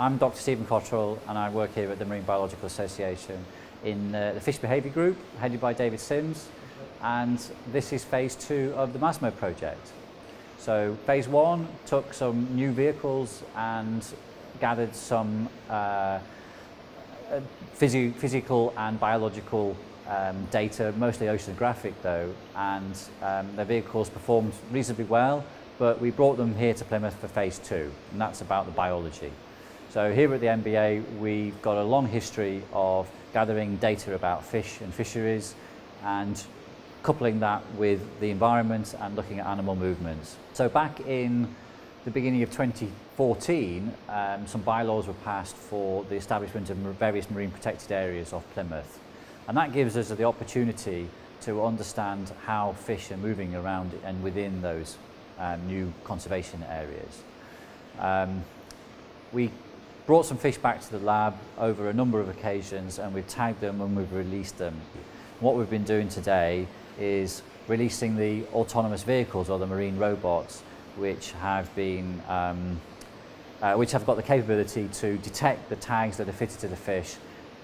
I'm Dr. Stephen Cotterell and I work here at the Marine Biological Association in the Fish Behaviour Group, headed by David Sims, and this is phase 2 of the MASMO project. So phase 1 took some new vehicles and gathered some physical and biological data, mostly oceanographic though, and the vehicles performed reasonably well, but we brought them here to Plymouth for phase 2, and that's about the biology. So here at the MBA we've got a long history of gathering data about fish and fisheries and coupling that with the environment and looking at animal movements. So back in the beginning of 2014, some bylaws were passed for the establishment of various marine protected areas off Plymouth. And that gives us the opportunity to understand how fish are moving around and within those new conservation areas. We brought some fish back to the lab over a number of occasions and we've tagged them and we've released them. What we've been doing today is releasing the autonomous vehicles or the marine robots which have been which have got the capability to detect the tags that are fitted to the fish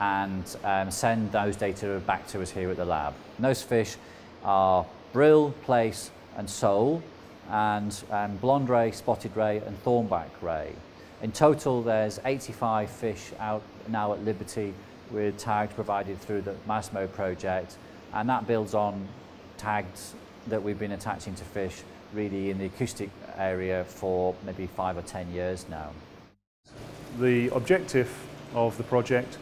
and send those data back to us here at the lab. And those fish are brill, plaice and sole, and blonde ray, spotted ray and thornback ray. In total there's 85 fish out now at liberty with tags provided through the MASMO project, and that builds on tags that we've been attaching to fish really in the acoustic area for maybe 5 or 10 years now. The objective of the project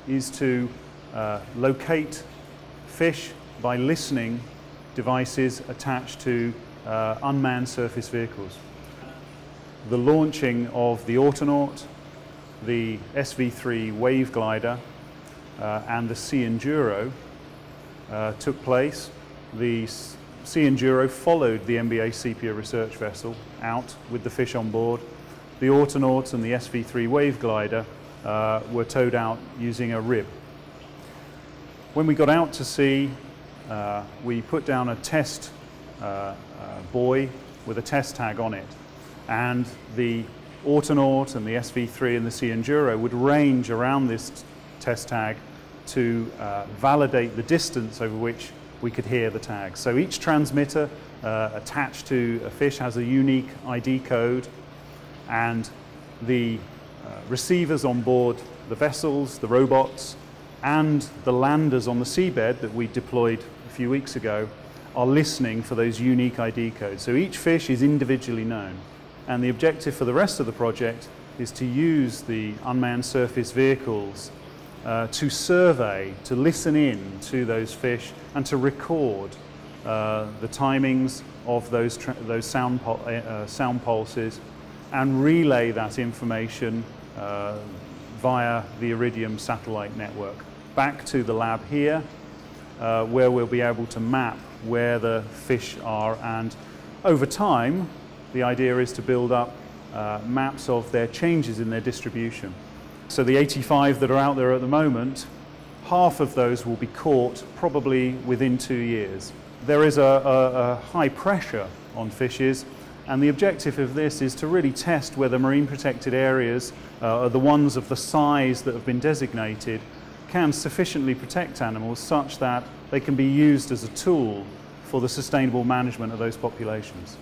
is to locate fish by listening devices attached to unmanned surface vehicles. The launching of the Autonaut, the SV3 wave glider and the Sea Enduro took place. The Sea Enduro followed the MBA sepia research vessel out with the fish on board. The Autonaut and the SV3 wave glider were towed out using a rib. When we got out to sea, we put down a test buoy with a test tag on it, and the Autonaut and the SV3 and the Sea Enduro would range around this test tag to validate the distance over which we could hear the tag. So each transmitter attached to a fish has a unique ID code, and the receivers on board the vessels, the robots, and the landers on the seabed that we deployed a few weeks ago are listening for those unique ID codes. So each fish is individually known. And the objective for the rest of the project is to use the unmanned surface vehicles to survey, to listen in to those fish and to record the timings of those sound pulses and relay that information via the Iridium satellite network back to the lab here, where we'll be able to map where the fish are, and over time the idea is to build up maps of their changes in their distribution. So the 85 that are out there at the moment, half of those will be caught probably within 2 years. There is a high pressure on fishes, and the objective of this is to really test whether marine protected areas, the ones of the size that have been designated, can sufficiently protect animals such that they can be used as a tool for the sustainable management of those populations.